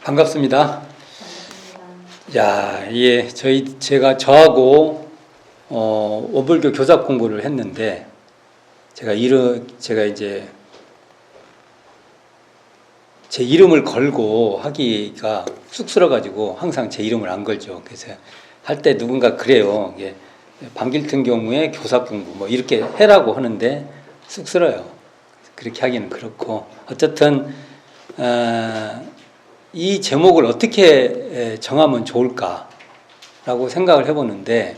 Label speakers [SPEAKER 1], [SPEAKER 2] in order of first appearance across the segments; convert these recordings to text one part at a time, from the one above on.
[SPEAKER 1] 반갑습니다. 야, 예, 저하고 원불교 교사 공부를 했는데 제가 이제 제 이름을 걸고 하기가 쑥스러워가지고 항상 제 이름을 안 걸죠. 그래서 할 때 누군가 그래요. 예, 반길튼 경우에 교사 공부 뭐 이렇게 해라고 하는데 쑥스러워요. 그렇게 하기는 그렇고 어쨌든 이 제목을 어떻게 정하면 좋을까라고 생각을 해보는데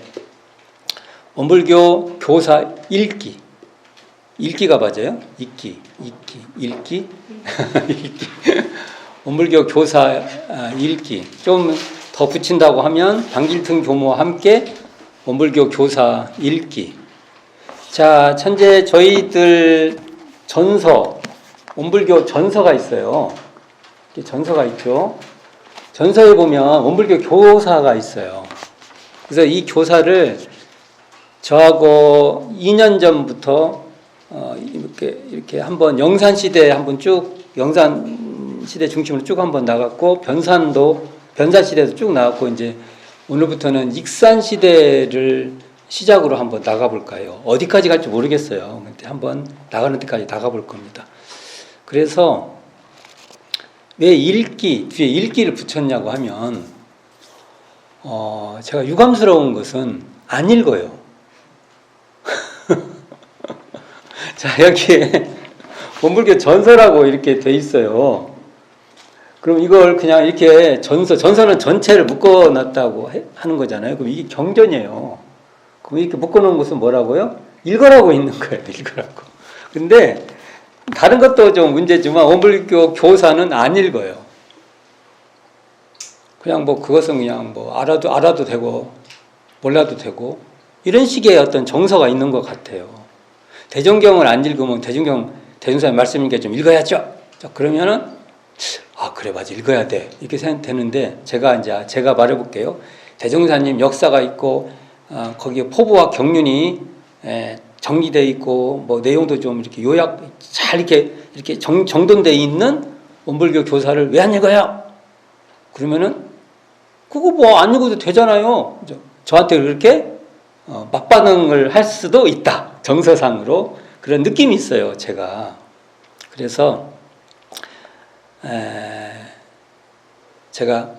[SPEAKER 1] 원불교 교사 읽기가 맞아요? 읽기 읽기 원불교 교사 읽기 좀 더 붙인다고 하면 반길튼 교모와 함께 원불교 교사 읽기. 자, 현재 저희들 원불교 전서가 있어요. 전서가 있죠. 전서에 보면 원불교 교사가 있어요. 그래서 이 교사를 저하고 2년 전부터 이렇게 한번 영산시대 한번 영산시대 중심으로 쭉 한번 나갔고 변산시대도 쭉 나갔고 이제 오늘부터는 익산시대를 시작으로 한번 나가볼까요? 어디까지 갈지 모르겠어요. 근데 한번 나가는 데까지 나가볼 겁니다. 그래서 왜 뒤에 읽기를 붙였냐고 하면 제가 유감스러운 것은 안 읽어요. 자, 여기에 원불교 전서라고 이렇게 돼 있어요. 그럼 이걸 그냥 이렇게 전서는 전체를 묶어놨다고 하는 거잖아요. 그럼 이게 경전이에요. 그럼 이렇게 묶어놓은 것은 뭐라고요? 읽으라고 있는 거예요. 읽으라고. 근데 다른 것도 좀 문제지만 원불교 교사는 안 읽어요. 그냥 그것은 그냥 알아도 되고 몰라도 되고 이런 식의 어떤 정서가 있는 것 같아요. 대종경을 안 읽으면 대종사님 말씀이니까 좀 읽어야죠. 그러면은 그래 맞아 읽어야 돼 이렇게 생각되는데 제가 말해볼게요. 대종사님 역사가 있고 거기에 포부와 경륜이 정리되어 있고 내용도 좀 이렇게 요약 잘 이렇게 정돈되어 있는 원불교 교사를 왜 안 읽어요? 그러면은 그거 안 읽어도 되잖아요. 저한테 그렇게 맞반응을 할 수도 있다. 정서상으로 그런 느낌이 있어요. 제가 그래서 제가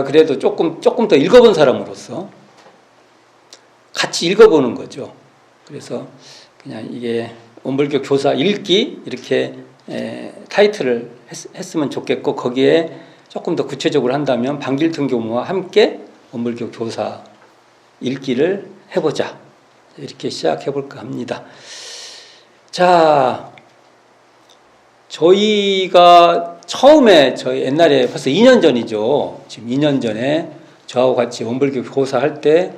[SPEAKER 1] 그래도 조금 더 읽어본 사람으로서 같이 읽어보는 거죠. 그래서 그냥 이게 원불교 교사 읽기 이렇게 타이틀을 했으면 좋겠고 거기에 조금 더 구체적으로 한다면 반길튼 교모와 함께 원불교 교사 읽기를 해보자. 이렇게 시작해볼까 합니다. 자, 저희가 처음에 저희 옛날에 벌써 2년 전이죠. 지금 2년 전에 저하고 같이 원불교 교사 할 때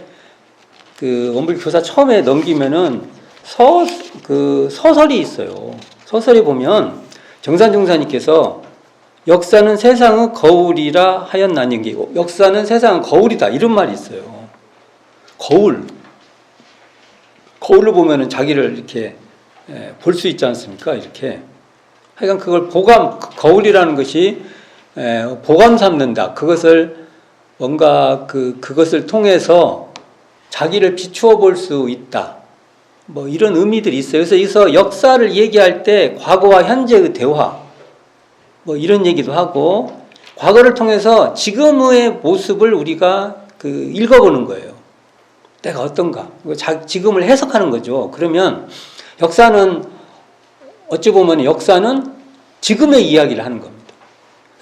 [SPEAKER 1] 그 원불교 교사 처음에 넘기면은 서설이 있어요. 서설에 보면 정산종사님께서 역사는 세상의 거울이라 하였나니 역사는 세상의 거울이다 이런 말이 있어요. 거울로 보면은 자기를 이렇게 볼 수 있지 않습니까? 이렇게 하여간 그걸 거울이라는 것이 보감 삼는다. 그것을 뭔가 그것을 통해서 자기를 비추어 볼 수 있다. 이런 의미들이 있어요. 그래서 여기서 역사를 얘기할 때 과거와 현재의 대화, 이런 얘기도 하고, 과거를 통해서 지금의 모습을 우리가 읽어보는 거예요. 내가 어떤가. 지금을 해석하는 거죠. 그러면 어찌 보면 역사는 지금의 이야기를 하는 겁니다.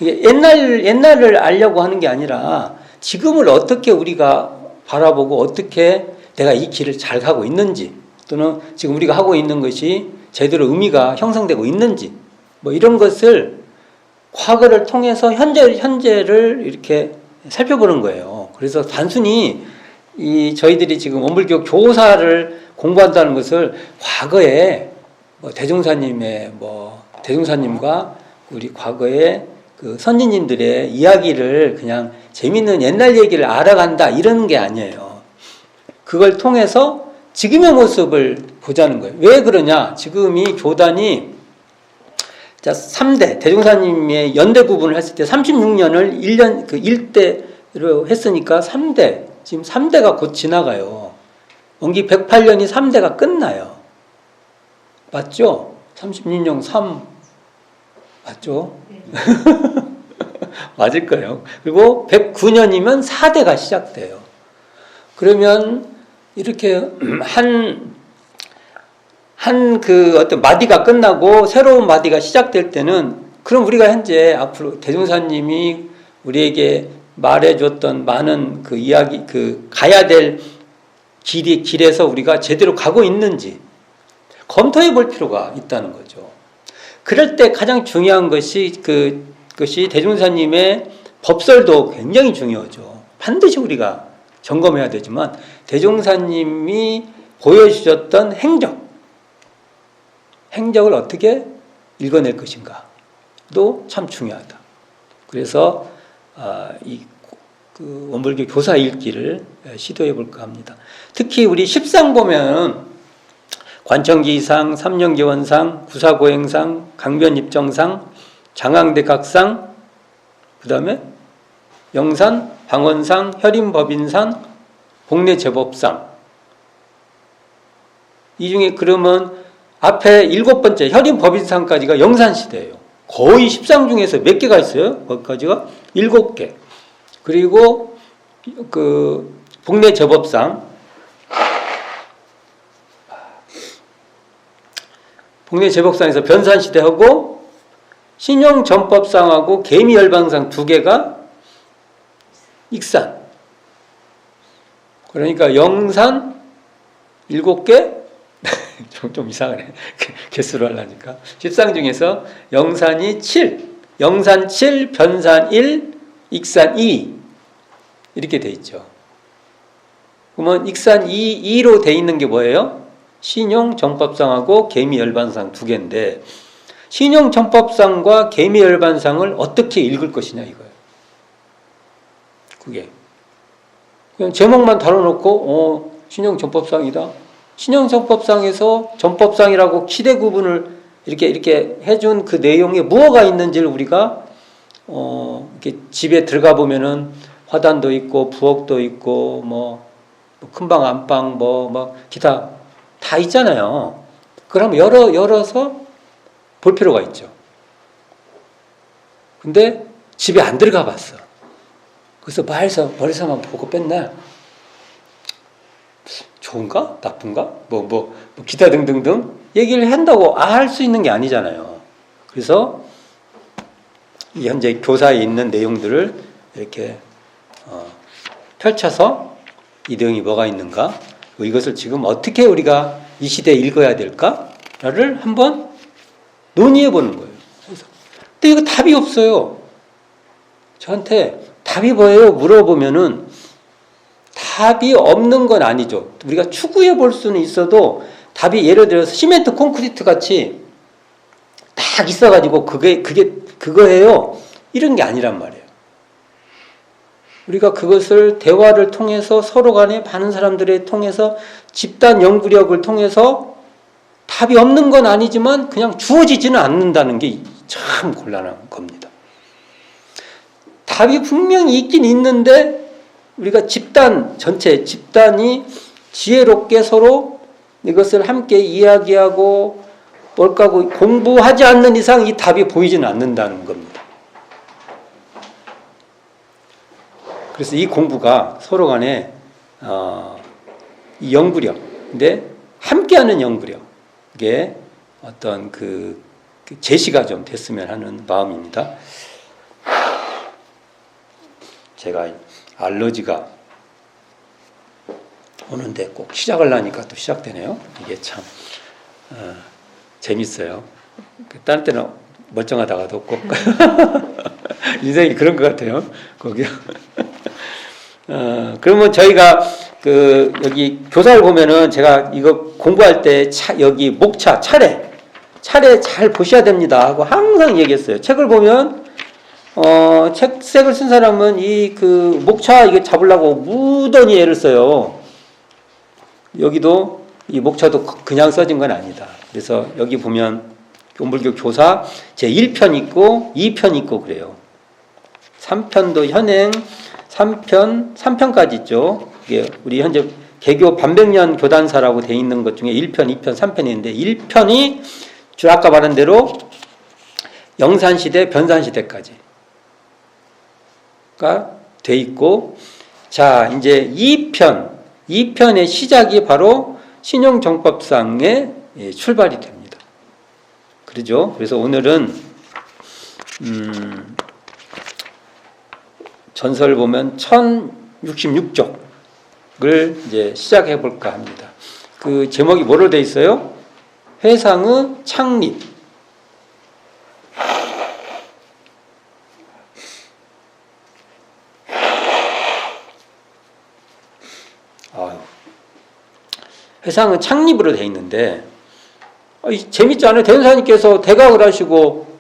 [SPEAKER 1] 옛날을 알려고 하는 게 아니라 지금을 어떻게 우리가 바라보고 어떻게 내가 이 길을 잘 가고 있는지 또는 지금 우리가 하고 있는 것이 제대로 의미가 형성되고 있는지 이런 것을 과거를 통해서 현재를 이렇게 살펴보는 거예요. 그래서 단순히 저희들이 지금 원불교 교사를 공부한다는 것을 과거에 대종사님과 우리 과거의 선진님들의 이야기를 그냥 재밌는 옛날 얘기를 알아간다 이런 게 아니에요. 그걸 통해서 지금의 모습을 보자는 거예요. 왜 그러냐? 지금 이 교단이 자, 3대, 대종사님의 연대 구분을 했을 때 36년을 1년, 그 1대로 했으니까 3대, 지금 3대가 곧 지나가요. 원기 108년이 3대가 끝나요. 맞죠? 36년 3, 맞죠? 맞을 거예요. 그리고 109년이면 4대가 시작돼요. 그러면 이렇게 그 어떤 마디가 끝나고 새로운 마디가 시작될 때는 그럼 우리가 현재 앞으로 대종사님이 우리에게 말해줬던 많은 그 이야기, 그 가야 될 길에서 우리가 제대로 가고 있는지 검토해 볼 필요가 있다는 거죠. 그럴 때 가장 중요한 것이 그것이 대종사님의 법설도 굉장히 중요하죠. 반드시 우리가 점검해야 되지만 대종사님이 보여주셨던 행적을 어떻게 읽어낼 것인가도 참 중요하다. 그래서 그 원불교 교사 읽기를 시도해 볼까 합니다. 특히 우리 십상 보면 관청기상, 삼령기원상, 구사고행상, 강변입정상, 장항대각상, 그 다음에 영산, 방원상, 혈인법인상, 복례제법상. 이 중에 그러면 앞에 7번째 혈인법인상까지가 영산시대예요. 거의 10상 중에서 몇 개가 있어요? 거기까지가 7개. 그리고 그 복례제법상, 복례제법상에서 변산시대하고 신용전법상하고 개미열방상 2개가 익산. 그러니까 영산 7개? 좀 이상하네. 개수로 하려니까. 10상 중에서 영산이 7, 영산 7, 변산 1, 익산 2 이렇게 돼 있죠. 그러면 익산 2로 돼 있는 게 뭐예요? 신용전법상하고 개미열반상 2개인데 신용전법상과 개미열반상을 어떻게 읽을 것이냐 이거예요. 그게 그냥 제목만 다뤄놓고 신용전법상이다. 신용전법상에서 전법상이라고 시대 구분을 이렇게 해준 그 내용에 무엇가 있는지를 우리가 이렇게 집에 들어가 보면은 화단도 있고 부엌도 있고 뭐 큰방 안방 뭐 기타 다 있잖아요. 그럼 열어서 볼 필요가 있죠. 근데 집에 안 들어가 봤어. 그래서 멀리서만 보고 맨날 좋은가? 나쁜가? 뭐 기타 등등등 얘기를 한다고 할 수 있는 게 아니잖아요. 그래서 이 현재 교사에 있는 내용들을 이렇게 펼쳐서 이 내용이 뭐가 있는가? 이것을 지금 어떻게 우리가 이 시대에 읽어야 될까를 한번 논의해 보는 거예요. 그래서 근데 이거 답이 없어요. 저한테 답이 뭐예요? 물어보면은 답이 없는 건 아니죠. 우리가 추구해 볼 수는 있어도 답이 예를 들어서 시멘트 콘크리트 같이 딱 있어가지고 그게 그거예요. 이런 게 아니란 말이에요. 우리가 그것을 대화를 통해서 서로 간에 많은 사람들을 통해서 집단 연구력을 통해서 답이 없는 건 아니지만 그냥 주어지지는 않는다는 게 참 곤란한 겁니다. 답이 분명히 있긴 있는데 우리가 전체 집단이 지혜롭게 서로 이것을 함께 이야기하고 공부하지 않는 이상 이 답이 보이지는 않는다는 겁니다. 그래서 이 공부가 서로 간에 이 연구력, 근데 함께하는 연구력에 어떤 그 제시가 좀 됐으면 하는 마음입니다. 제가 알러지가 오는데 꼭 시작을 하니까 또 시작되네요. 이게 참 재밌어요. 다른 때는 멀쩡하다가도 꼭 인생이 그런 것 같아요. 거기요. 그러면 저희가 여기 교사를 보면은 제가 이거 공부할 때 여기 목차 차례 잘 보셔야 됩니다 하고 항상 얘기했어요. 책을 보면 책을 쓴 사람은 목차 이게 잡으려고 무던히 애를 써요. 여기도 이 목차도 그냥 써진 건 아니다. 그래서 여기 보면 원불교 교사 제1편 있고 2편 있고 그래요. 3편도 현행 3편까지 있죠. 이게 우리 현재 개교 반백년 교단사라고 돼 있는 것 중에 1편, 2편, 3편이 있는데 1편이 주 아까 말한 대로 영산시대, 변산시대까지가 돼 있고, 자 이제 2편의 시작이 바로 신용정법상의 출발이 됩니다. 그러죠? 그래서 오늘은 전설 보면 1066쪽을 이제 시작해 볼까 합니다. 그 제목이 뭐로 돼 있어요? 회상의 창립. 회상은 창립으로 돼 있는데 재밌지 않아요? 대전사님께서 대각을 하시고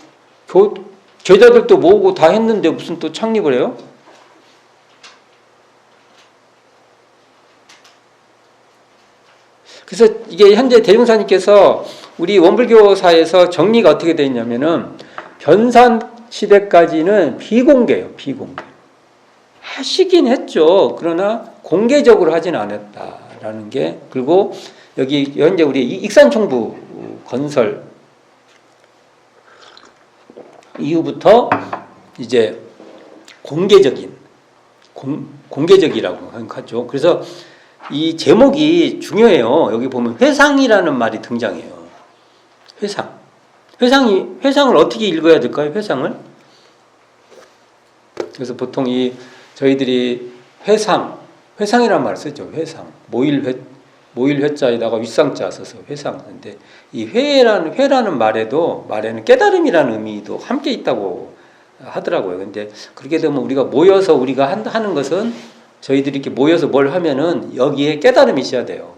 [SPEAKER 1] 제자들도 모으고 다 했는데 무슨 또 창립을 해요? 그래서 이게 현재 대종사님께서 우리 원불교사에서 정리가 어떻게 되어 있냐면은 변산 시대까지는 비공개예요. 비공개. 하시긴 했죠. 그러나 공개적으로 하진 않았다라는 게, 그리고 여기 현재 우리 익산총부 건설 이후부터 이제 공개적이라고 하죠. 그래서 이 제목이 중요해요. 여기 보면 회상이라는 말이 등장해요. 회상을 어떻게 읽어야 될까요? 회상을? 그래서 보통 저희들이 회상이라는 말을 쓰죠. 회상. 모일 회자에다가 윗상자 써서 회상. 근데 이 회라는 말에는 깨달음이라는 의미도 함께 있다고 하더라고요. 근데 그렇게 되면 우리가 모여서 우리가 하는 것은, 저희들이 이렇게 모여서 뭘 하면은 여기에 깨달음이 있어야 돼요.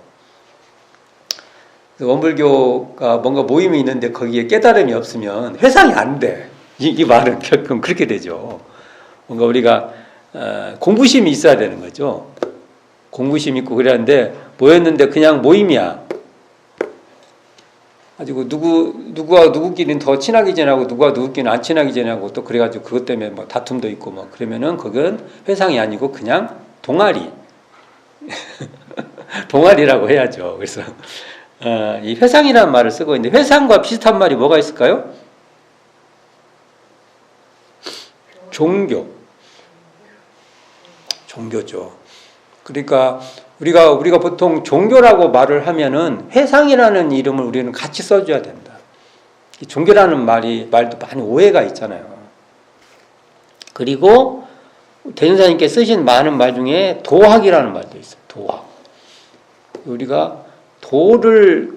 [SPEAKER 1] 원불교가 뭔가 모임이 있는데 거기에 깨달음이 없으면 회상이 안 돼. 이 말은 결국 그렇게 되죠. 뭔가 우리가 공부심이 있어야 되는 거죠. 공부심 있고 그랬는데 모였는데 그냥 모임이야. 가지고 누구와 누구끼리는 더 친하게 지내고 누구와 누구끼리는 안 친하게 지내고 또 그래가지고 그것 때문에 뭐 다툼도 있고 뭐 그러면은 그건 회상이 아니고 그냥 동아리라고 해야죠. 그래서 이 회상이라는 말을 쓰고 있는데, 회상과 비슷한 말이 뭐가 있을까요? 종교죠. 그러니까 우리가 보통 종교라고 말을 하면은 회상이라는 이름을 우리는 같이 써줘야 된다. 이 종교라는 말도 많이 오해가 있잖아요. 그리고 대전사님께 쓰신 많은 말 중에 도학이라는 말도 있어요. 도학. 우리가 도를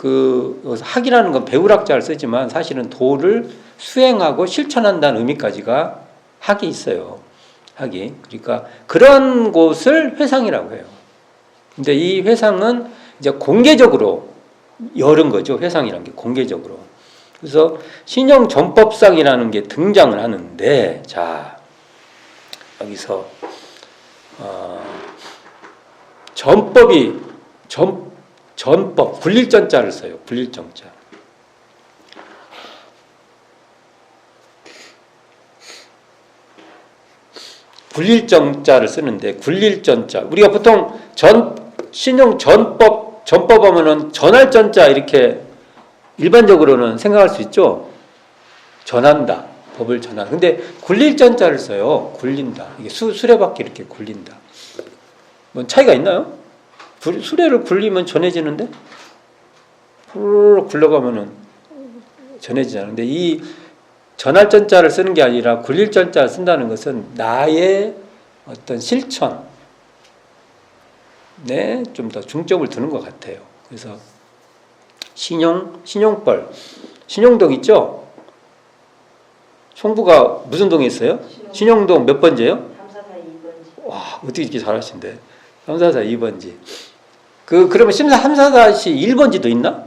[SPEAKER 1] 학이라는 건 배울학자를 쓰지만 사실은 도를 수행하고 실천한다는 의미까지가 학이 있어요. 학이. 그러니까 그런 곳을 회상이라고 해요. 근데 이 회상은 이제 공개적으로 열은 거죠. 회상이라는 게 공개적으로. 그래서 신용전법상이라는 게 등장을 하는데, 자 여기서 전법 굴릴전자를 써요. 굴릴전자. 굴릴전자를 쓰는데, 굴릴전자, 우리가 보통 전법 하면은 전할 전자 이렇게 일반적으로는 생각할 수 있죠. 전한다, 법을 전한다. 근데 굴릴 전자를 써요. 굴린다. 이게 수레바퀴 이렇게 굴린다. 뭐 차이가 있나요? 수레를 굴리면 전해지는데 푸르르 굴러가면은 전해지지 않는데, 이 전할 전자를 쓰는 게 아니라 굴릴 전자를 쓴다는 것은 나의 어떤 실천에 좀 더 중점을 두는 것 같아요. 그래서 신용벌, 신용동 있죠? 총부가 무슨 동에 있어요? 신용동 몇 번지예요?
[SPEAKER 2] 344 2번지.
[SPEAKER 1] 와, 어떻게 이렇게 잘하신대? 344 2번지. 그러면 344시 1번지도 있나?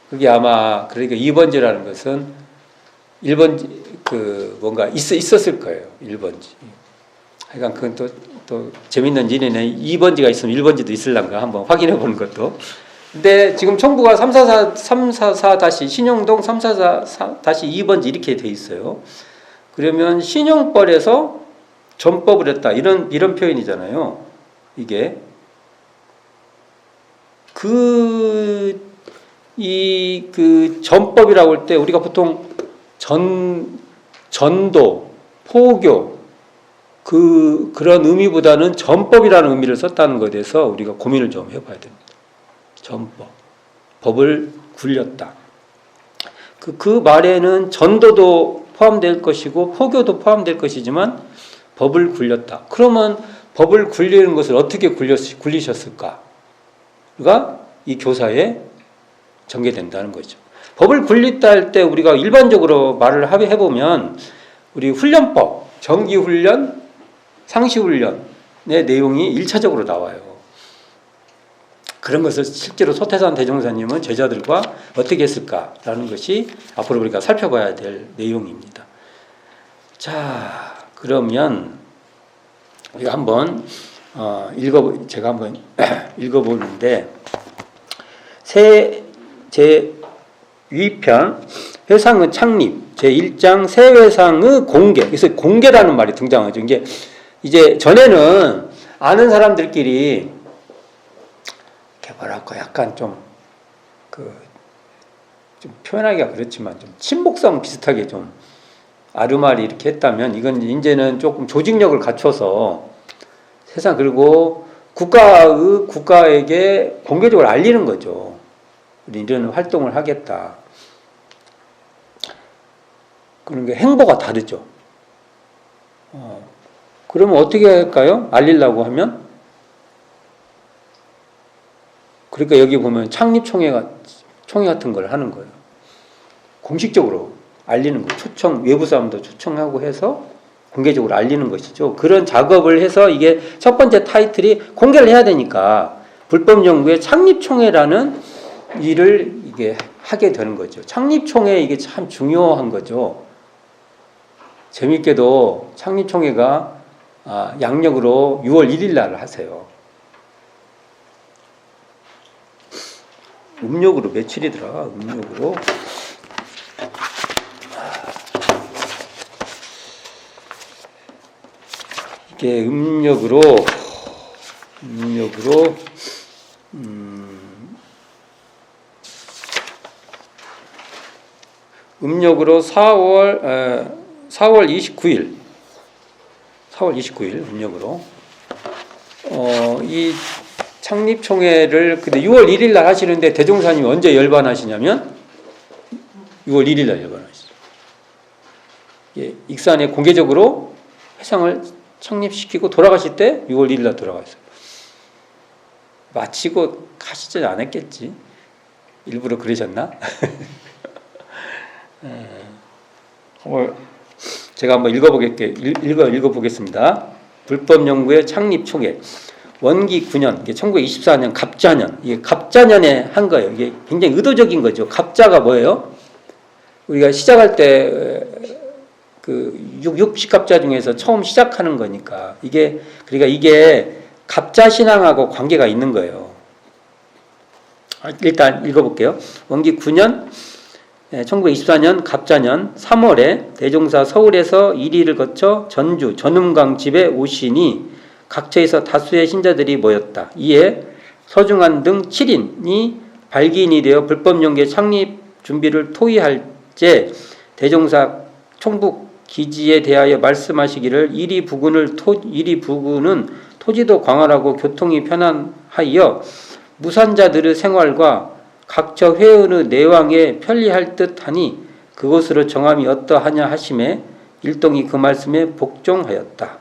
[SPEAKER 1] 그게 아마, 그러니까 2번지라는 것은 1번지, 뭔가 있었을 거예요. 1번지. 하여간 그건 또 재밌는 일이네. 2번지가 있으면 1번지도 있을란가 한번 확인해 보는 것도 근데 지금 청구가 344 신용동 344-2번지 이렇게 돼 있어요. 그러면 신용벌에서 전법을 했다. 이런 표현이잖아요. 이게. 그 전법이라고 할 때 우리가 보통 전도, 포교, 그런 의미보다는 전법이라는 의미를 썼다는 것에 대해서 우리가 고민을 좀 해봐야 됩니다. 전법. 법을 굴렸다. 그 말에는 전도도 포함될 것이고 포교도 포함될 것이지만 법을 굴렸다. 그러면 법을 굴리는 것을 어떻게 굴리셨을까? 가 이 교사에 전개된다는 거죠. 법을 굴렸다 할 때 우리가 일반적으로 말을 해보면 우리 훈련법, 정기훈련, 상시훈련의 내용이 1차적으로 나와요. 그런 것을 실제로 소태산 대종사님은 제자들과 어떻게 했을까라는 것이 앞으로 우리가 살펴봐야 될 내용입니다. 자, 그러면 우리가 한번 제가 한번 읽어보는데 제 위편 회상의 창립 제1장 새 회상의 공개. 그래서 공개라는 말이 등장하죠. 이제 전에는 아는 사람들끼리 뭐랄까 약간 좀 표현하기가 그렇지만 좀 친목성 비슷하게 좀 아르마리 이렇게 했다면 이건 이제는 조금 조직력을 갖춰서 세상 그리고 국가에게 공개적으로 알리는 거죠. 우리 이런 활동을 하겠다. 그런 게 행보가 다르죠. 그러면 어떻게 할까요? 알리려고 하면? 그러니까 여기 보면 창립총회 같은 걸 하는 거예요. 공식적으로 알리는 거. 외부 사람도 초청하고 해서 공개적으로 알리는 것이죠. 그런 작업을 해서 이게 첫 번째 타이틀이 공개를 해야 되니까 불법연구회 창립총회라는 일을 이게 하게 되는 거죠. 창립총회 이게 참 중요한 거죠. 재밌게도 창립총회가 양력으로 6월 1일 날 하세요. 음력으로 며칠이더라. 음력으로 이게 음력으로 4월 29일 음력으로 이 창립총회를 근데 6월 1일 날 하시는데 대종사님이 언제 열반하시냐면 6월 1일 날 열반하시죠. 익산에 공개적으로 회상을 창립시키고 돌아가실 때 6월 1일 날 돌아가셨어요. 마치고 가시지 않았겠지. 일부러 그러셨나? 제가 한번 읽어보겠습니다. 불법연구회 창립총회 원기 9년, 이게 1924년 갑자년, 이게 갑자년에 한 거예요. 이게 굉장히 의도적인 거죠. 갑자가 뭐예요? 우리가 시작할 때 그 60갑자 중에서 처음 시작하는 거니까 그러니까 이게 갑자 신앙하고 관계가 있는 거예요. 일단 읽어볼게요. 원기 9년 1924년 갑자년 3월에 대종사 서울에서 1위를 거쳐 전주 전음강 집에 오시니 각처에서 다수의 신자들이 모였다. 이에 서중한 등 7인이 발기인이 되어 불법연구회 창립 준비를 토의할 때 대종사 총북 기지에 대하여 말씀하시기를 이리 부근은 토지도 광활하고 교통이 편안하여 무산자들의 생활과 각처 회원의 내왕에 편리할 듯하니 그곳으로 정함이 어떠하냐 하심에 일동이 그 말씀에 복종하였다.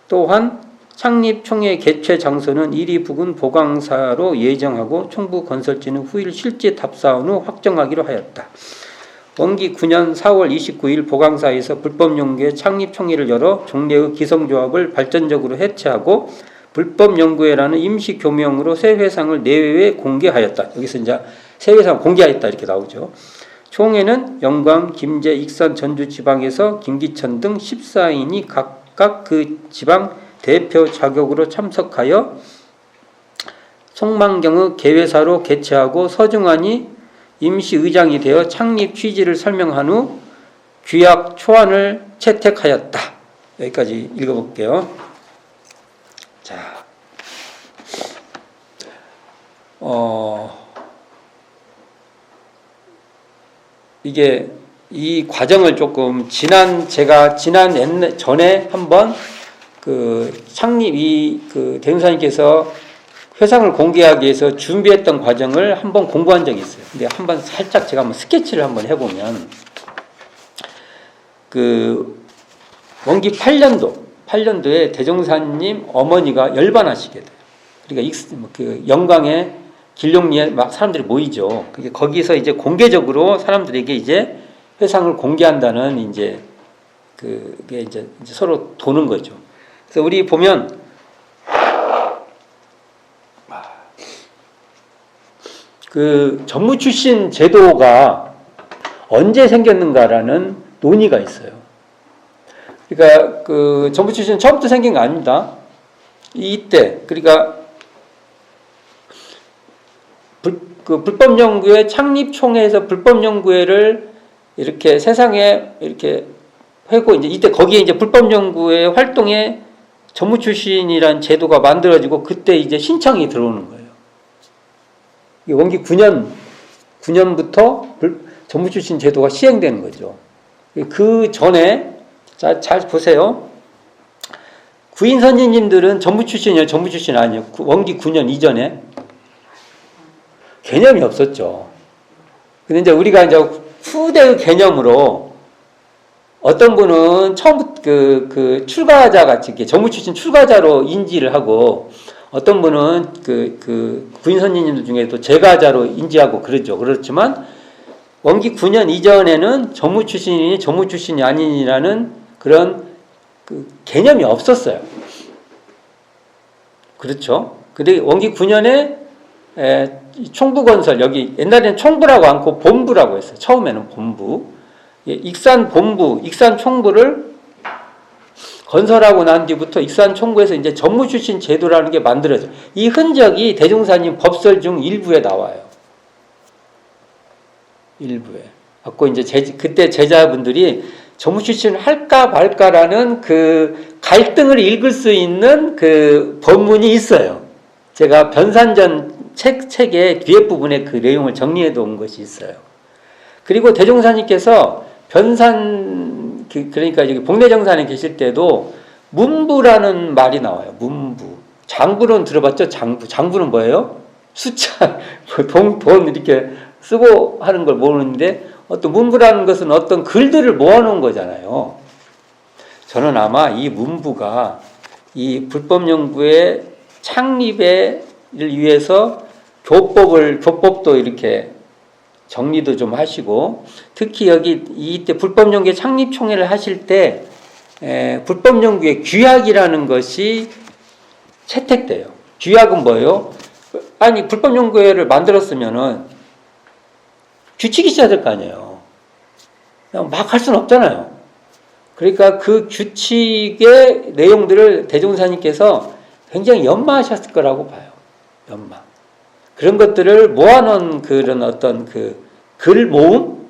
[SPEAKER 1] 또한 창립총회 개최 장소는 이리 부근 보강사로 예정하고 총부 건설지는 후일 실제 답사한 후 확정하기로 하였다. 원기 9년 4월 29일 보강사에서 불법연구회 창립총회를 열어 종래의 기성조합을 발전적으로 해체하고 불법연구회라는 임시교명으로 새 회상을 내외에 공개하였다. 여기서 이제 새 회상을 공개하였다 이렇게 나오죠. 총회는 영광, 김제, 익산, 전주 지방에서 김기천 등 14인이 각각 그 지방 대표 자격으로 참석하여 송만경의 개회사로 개최하고 서중환이 임시의장이 되어 창립 취지를 설명한 후 규약 초안을 채택하였다. 여기까지 읽어볼게요. 자, 이게 이 과정을 조금 제가 전에 한번 대운사님께서 회상을 공개하기 위해서 준비했던 과정을 한번 공부한 적이 있어요. 근데 한번 살짝 제가 한번 스케치를 한번 해보면 원기 8년도에 대종사님 어머니가 열반하시게 돼요. 그러니까 영광의 길룡리에 막 사람들이 모이죠. 거기서 이제 공개적으로 사람들에게 이제 회상을 공개한다는 그게 이제 서로 도는 거죠. 그래서 우리 보면 전무 출신 제도가 언제 생겼는가라는 논의가 있어요. 그러니까 전무 출신 처음부터 생긴 거 아닙니다. 이때 그러니까 불법연구회 창립총회에서 불법연구회를 이렇게 세상에 이렇게 하고 이때 거기에 이제 불법연구회 활동에 전무 출신이란 제도가 만들어지고 그때 이제 신청이 들어오는 거예요. 원기 9년부터 전무 출신 제도가 시행되는 거죠. 그 전에 잘 보세요. 구인 선진님들은 전무 출신이에요, 전무 출신 아니에요? 원기 9년 이전에 개념이 없었죠. 근데 이제 우리가 이제 후대의 개념으로 어떤 분은 처음부터 출가자 같이 전무 출신 출가자로 인지를 하고 어떤 분은 구인 선진님들 중에도 재가자로 인지하고 그러죠. 그렇지만 원기 9년 이전에는 전무 출신이니 전무 출신이 아니니라는 그런 개념이 없었어요. 그렇죠. 근데 원기 9년에 총부건설, 여기 옛날에는 총부라고 않고 본부라고 했어요. 처음에는 본부. 익산 본부, 익산 총부를 건설하고 난 뒤부터 익산 총부에서 이제 전무 출신 제도라는 게 만들어져요. 이 흔적이 대종사님 법설 중 일부에 나와요. 일부에. 갖고 이제 그때 제자분들이 전무 출신을 할까 말까라는 갈등을 읽을 수 있는 법문이 있어요. 제가 변산전 책의 뒤에 부분에 그 내용을 정리해 놓은 것이 있어요. 그리고 대종사님께서 그러니까 여기 복례정산에 계실 때도 문부라는 말이 나와요. 문부. 장부는 들어봤죠? 장부는 뭐예요? 숫자, 돈 이렇게 쓰고 하는 걸 모르는데 어떤 문부라는 것은 어떤 글들을 모아놓은 거잖아요. 저는 아마 이 문부가 이 불법연구의 창립을 위해서 교법도 이렇게 정리도 좀 하시고 특히 여기 이때 불법연구회 창립총회를 하실 때 불법연구회 규약이라는 것이 채택돼요. 규약은 뭐예요? 아니 불법연구회를 만들었으면은 규칙이 있어야 될 거 아니에요. 그냥 막 할 수는 없잖아요. 그러니까 그 규칙의 내용들을 대종사님께서 굉장히 연마하셨을 거라고 봐요. 연마. 그런 것들을 모아놓은 그런 어떤 글 모음?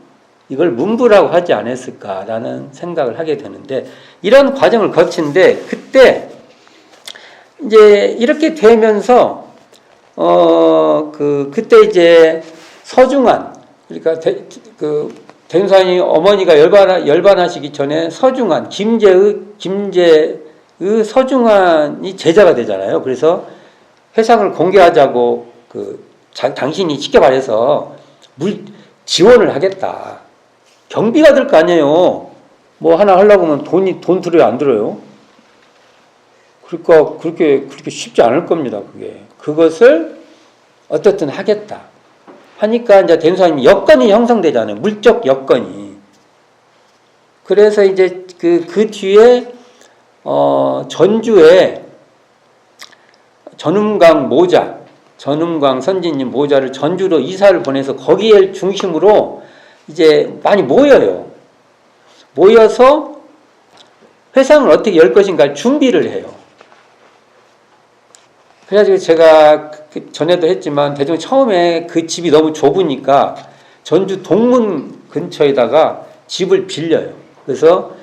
[SPEAKER 1] 이걸 문부라고 하지 않았을까라는 생각을 하게 되는데, 이런 과정을 거치는데, 그때, 이제, 이렇게 되면서, 그때 이제 서중환, 그러니까 대종사님 어머니가 열반하시기 전에 서중환, 김제의 서중환이 제자가 되잖아요. 그래서 회상을 공개하자고 당신이 쉽게 말해서 지원을 하겠다. 경비가 들 거 아니에요. 뭐 하나 하려고 하면 돈 들어요, 안 들어요? 그러니까 그렇게 쉽지 않을 겁니다, 그게. 그것을 어떻든 하겠다. 하니까 이제 대종사님이 여건이 형성되잖아요. 물적 여건이. 그래서 이제 그 뒤에, 전주에 전음광 선진님 모자를 전주로 이사를 보내서 거기에 중심으로 이제 많이 모여요. 모여서 회상을 어떻게 열 것인가를 준비를 해요. 그래가지고 제가 전에도 했지만 대충 처음에 그 집이 너무 좁으니까 전주 동문 근처에다가 집을 빌려요. 그래서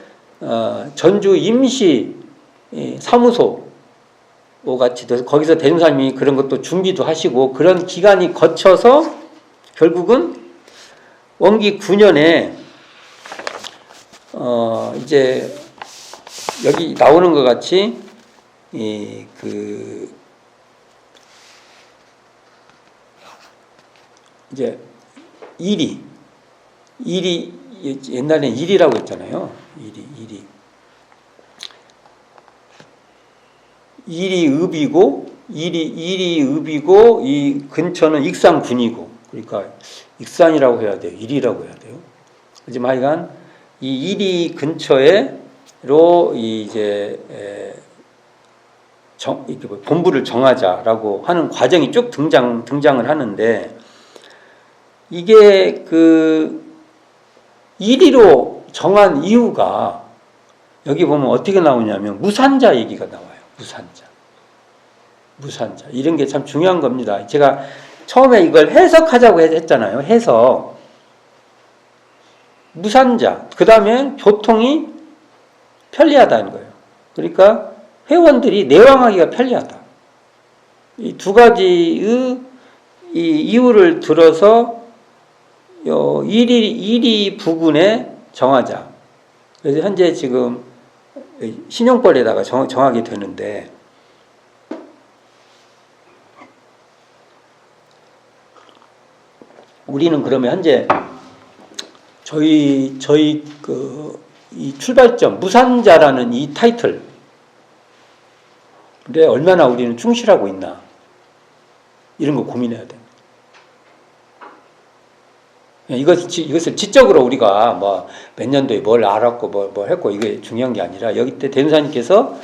[SPEAKER 1] 전주 임시 사무소 같이 돼서 거기서 대종사님이 그런 것도 준비도 하시고 그런 기간이 거쳐서 결국은 원기 9년에 이제 여기 나오는 것 같이 이제 일이 옛날에는 일이라고 했잖아요. 일이 읍이고 이 근처는 익산군이고 그러니까 익산이라고 해야 돼요. 일이라고 해야 돼요. 하지만 하여간 이 일이 근처에로 이제 본부를 정하자라고 하는 과정이 쭉 등장을 하는데 이게 그 1위로 정한 이유가 여기 보면 어떻게 나오냐면 무산자 얘기가 나와요. 무산자. 이런 게 참 중요한 겁니다. 제가 처음에 이걸 해석하자고 했잖아요. 해석. 무산자. 그 다음에 교통이 편리하다는 거예요. 그러니까 회원들이 내왕하기가 편리하다. 이 두 가지의 이 이유를 들어서 1위 부근에 정하자. 그래서 현재 지금 신용벌에다가 정하게 되는데 우리는 그러면 현재 저희 이 출발점 무산자라는 이 타이틀에 얼마나 우리는 충실하고 있나 이런 거 고민해야 됩니다. 이것을 지적으로 우리가 뭐 몇 년도에 뭘 알았고 뭘 했고 이게 중요한 게 아니라 여기 때 대무사님께서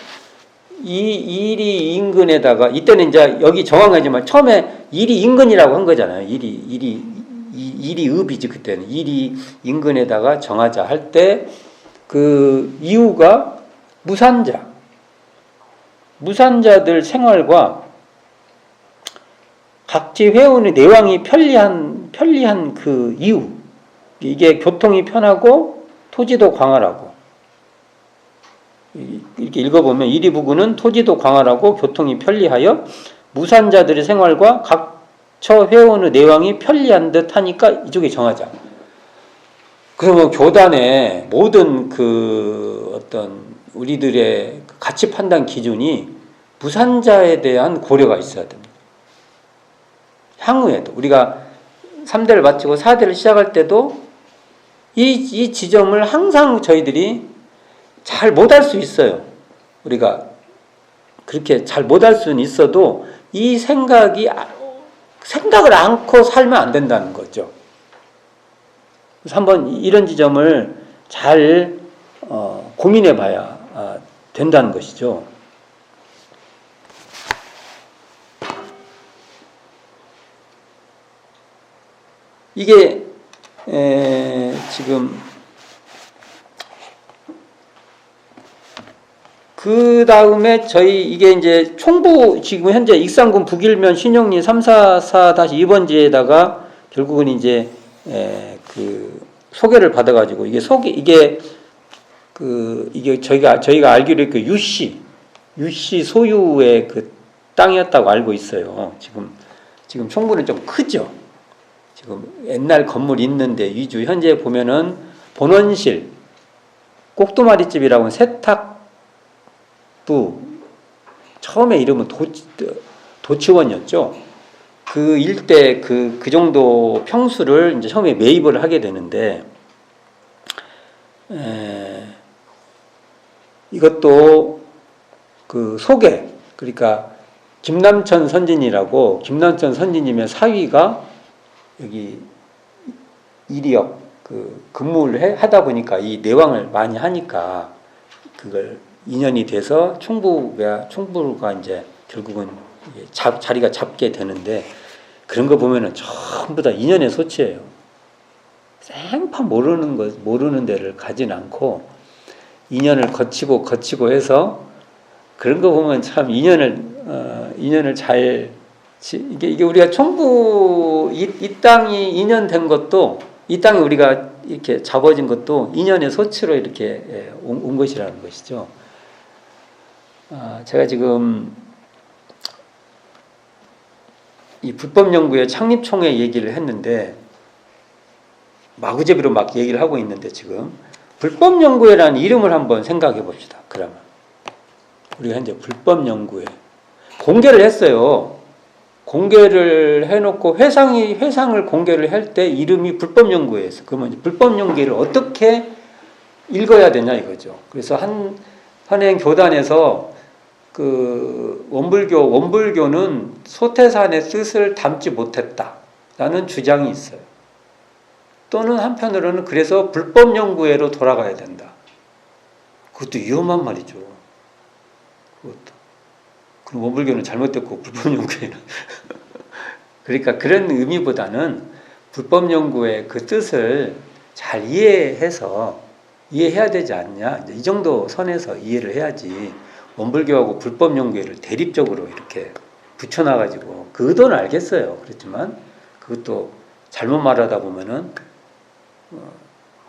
[SPEAKER 1] 이 일이 인근에다가 이때는 이제 여기 정황하지만 처음에 일이 인근이라고 한 거잖아요. 일이 읍이지 그때는 일이 인근에다가 정하자 할 때 그 이유가 무산자들 생활과 각지 회원의 내왕이 편리한 그 이유 이게 교통이 편하고 토지도 광활하고 이렇게 읽어보면 이리 부근은 토지도 광활하고 교통이 편리하여 무산자들의 생활과 각처 회원의 내왕이 편리한 듯 하니까 이쪽에 정하자. 그러면 교단의 모든 그 어떤 우리들의 가치 판단 기준이 무산자에 대한 고려가 있어야 됩니다. 향후에도 우리가 3대를 마치고 4대를 시작할 때도 이 지점을 항상 저희들이 잘 못할 수 있어요. 우리가 그렇게 잘 못할 수는 있어도 이 생각을 않고 살면 안 된다는 거죠. 그래서 한번 이런 지점을 잘 고민해 봐야 된다는 것이죠. 이게 지금 그 다음에 저희 이게 이제 총부 지금 현재 익산군 북일면 신용리 344-2번지에다가 결국은 이제 그 소개를 받아가지고 이게 저희가 알기로 그 유씨 소유의 그 땅이었다고 알고 있어요. 지금 총부는 좀 크죠. 지금 옛날 건물 있는데 위주 현재 보면은 본원실 꼭두마리집이라고 하는 세탁부 처음에 이름은 도치원이었죠. 그 일대 그 정도 평수를 이제 처음에 매입을 하게 되는데 이것도 그 소개 그러니까 김남천 선진이라고 김남천 선진님의 사위가 여기 일이역 그 근무를 하다 보니까 이 내왕을 많이 하니까 그걸 인연이 돼서 총부가 이제 결국은 자리가 잡게 되는데 그런 거 보면은 전부 다 인연의 소치예요. 생판 모르는 데를 가진 않고 인연을 거치고 해서 그런 거 보면 참 인연을 인연을 잘 이게 우리가 총부 이 땅이 인연된 것도 이 땅에 우리가 이렇게 잡아진 것도 인연의 소치로 이렇게 온 것이라는 것이죠. 제가 지금 이 불법연구회 창립총회 얘기를 했는데 마구잡이로 막 얘기를 하고 있는데 지금 불법연구회라는 이름을 한번 생각해 봅시다. 그러면 우리가 이제 불법연구회 공개를 했어요. 공개를 해놓고 회상을 공개를 할 때 이름이 불법연구회였어. 그러면 불법연구회를 어떻게 읽어야 되냐 이거죠. 그래서 한행 교단에서 그 원불교는 소태산의 뜻을 담지 못했다라는 주장이 있어요. 또는 한편으로는 그래서 불법연구회로 돌아가야 된다. 그것도 위험한 말이죠. 그것도. 그럼 원불교는 잘못됐고 불법연구회는 그러니까 그런 의미보다는 불법연구의 그 뜻을 잘 이해해야 되지 않냐. 이 정도 선에서 이해를 해야지 원불교하고 불법연구회를 대립적으로 이렇게 붙여놔가지고 그 의도는 알겠어요. 그렇지만 그것도 잘못 말하다 보면은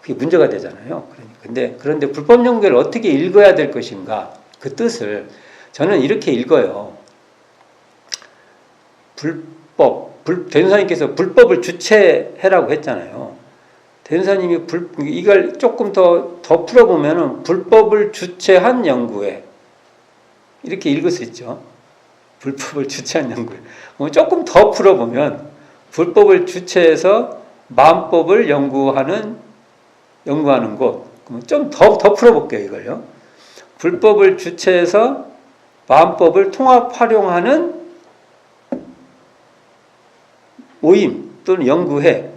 [SPEAKER 1] 그게 문제가 되잖아요. 그런데 불법연구회를 어떻게 읽어야 될 것인가 그 뜻을 저는 이렇게 읽어요. 대전사님께서 불법을 주체해라고 했잖아요. 대전사님이 이걸 조금 더 풀어보면은 불법을 주체한 연구회 이렇게 읽을 수 있죠. 불법을 주체한 연구회. 조금 더 풀어보면 불법을 주체해서 마음법을 연구하는 곳. 좀 더 풀어볼게요. 이걸요. 불법을 주체해서 마음법을 통합 활용하는 모임 또는 연구회.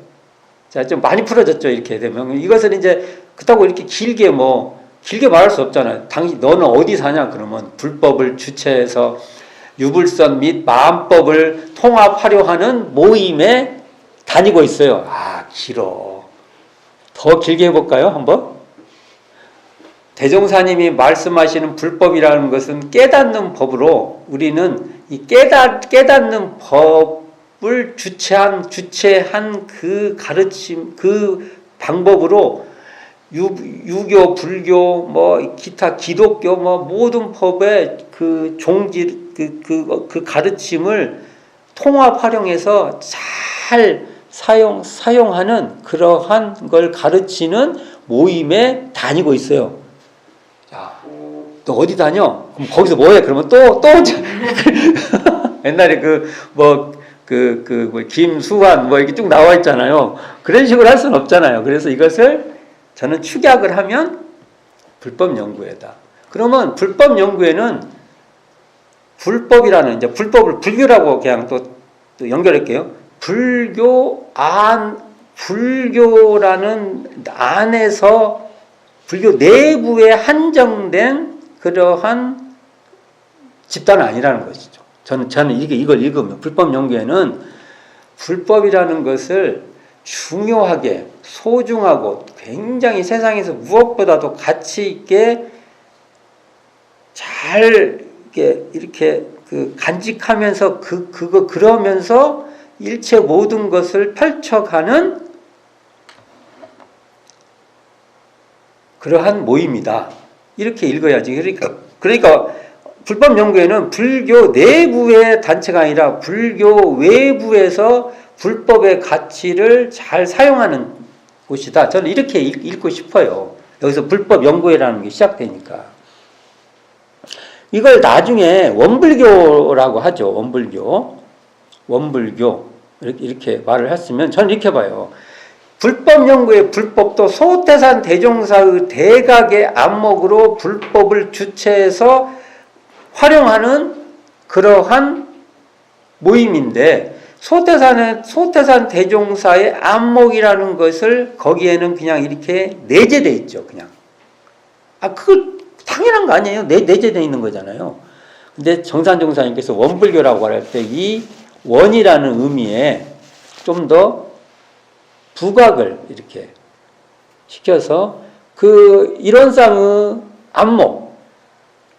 [SPEAKER 1] 자, 좀 많이 풀어졌죠. 이렇게 되면. 이것을 이제 그렇다고 이렇게 길게 말할 수 없잖아요. 너는 어디 사냐? 그러면 불법을 주체해서 유불선 및 마음법을 통합 활용하는 모임에 다니고 있어요. 길어. 더 길게 해볼까요? 한번? 대종사님이 말씀하시는 불법이라는 것은 깨닫는 법으로 우리는 이 깨닫는 법을 주체한 그 가르침, 그 방법으로 유교, 불교, 기타 기독교, 모든 법의 그 종지, 그 가르침을 통합 활용해서 잘 사용하는 그러한 걸 가르치는 모임에 다니고 있어요. 야, 너 어디 다녀? 그럼 거기서 뭐해? 그러면 또 옛날에 김수환 이렇게 쭉 나와 있잖아요. 그런 식으로 할 수는 없잖아요. 그래서 이것을 저는 축약을 하면 불법 연구회다. 그러면 불법 연구회는 불법이라는 이제 불법을 불교라고 그냥 또 연결할게요. 불교라는 안에서 불교 내부에 한정된 그러한 집단은 아니라는 것이죠. 저는 이걸 읽으면 불법 연구에는 불법이라는 것을 중요하게 소중하고 굉장히 세상에서 무엇보다도 가치 있게 잘 이렇게 간직하면서 그러면서 일체 모든 것을 펼쳐가는 그러한 모임이다. 이렇게 읽어야지. 그러니까 불법 연구회는 불교 내부의 단체가 아니라 불교 외부에서 불법의 가치를 잘 사용하는 곳이다. 저는 이렇게 읽고 싶어요. 여기서 불법 연구회라는 게 시작되니까. 이걸 나중에 원불교라고 하죠. 원불교 이렇게 말을 했으면 저는 이렇게 봐요. 불법 연구의 불법도 소태산 대종사의 대각의 안목으로 불법을 주체해서 활용하는 그러한 모임인데 소태산 대종사의 안목이라는 것을 거기에는 그냥 이렇게 내재돼 있죠. 그냥 그거 당연한 거 아니에요. 내재돼 있는 거잖아요. 근데 정산종사님께서 원불교라고 할 때 이 원이라는 의미에 좀 더 부각을 이렇게 시켜서 그 일원상의 안목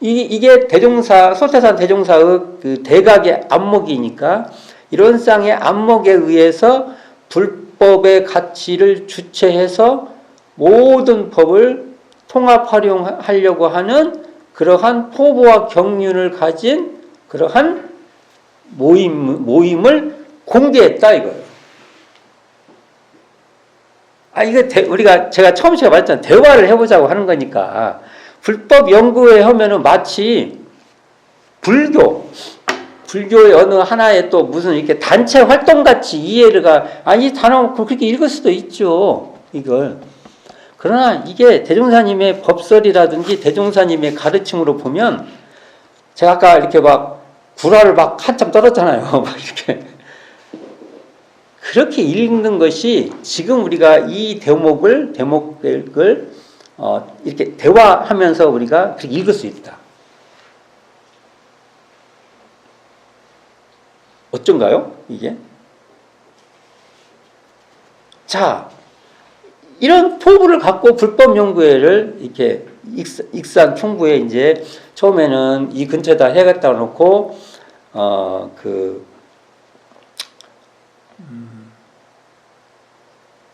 [SPEAKER 1] 이게 대종사, 소태산 대종사의 그 대각의 안목이니까 이런 쌍의 안목에 의해서 불법의 가치를 주체해서 모든 법을 통합 활용하려고 하는 그러한 포부와 경륜을 가진 그러한 모임을 공개했다 이거예요. 우리가 제가 처음 제가 말했잖아요. 대화를 해보자고 하는 거니까 불법 연구회 하면은 마치 불교의 어느 하나의 또 무슨 이렇게 단체 활동 같이 이해가 아니 단어 그렇게 읽을 수도 있죠. 이걸. 그러나 이게 대종사님의 법설이라든지 대종사님의 가르침으로 보면 제가 아까 이렇게 막 구라를 막 한참 떨었잖아요. 막 이렇게. 그렇게 읽는 것이 지금 우리가 이 대목을 이렇게 대화하면서 우리가 그렇게 읽을 수 있다. 어쩐가요? 이게? 자, 이런 포부를 갖고 불법 연구회를 이렇게 익산 총부에 이제 처음에는 이 근처에다 해야겠다 놓고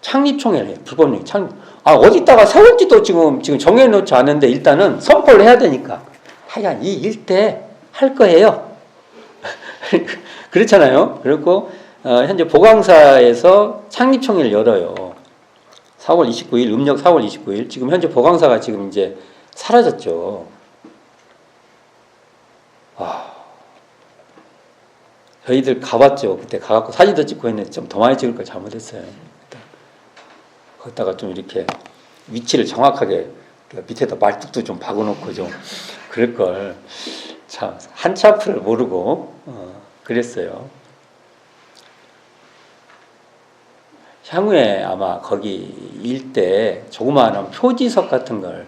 [SPEAKER 1] 창립총회를 해요. 불법령 창립. 어디다가 세울지도 지금 정해놓지 않은데 일단은 선포를 해야 되니까. 하여간 이 일대 할 거예요. 그렇잖아요. 그리고 현재 보강사에서 창립총회를 열어요. 4월 29일, 음력 4월 29일. 지금 현재 보강사가 지금 이제 사라졌죠. 저희들 가봤죠. 그때 가갖고 사진도 찍고 했는데 좀 더 많이 찍을 걸 잘못했어요. 거기다가 좀 이렇게 위치를 정확하게 밑에다 말뚝도 좀 박아놓고 좀 그럴 걸 참 한치 앞을 모르고 그랬어요. 향후에 아마 거기 일대 조그마한 표지석 같은 걸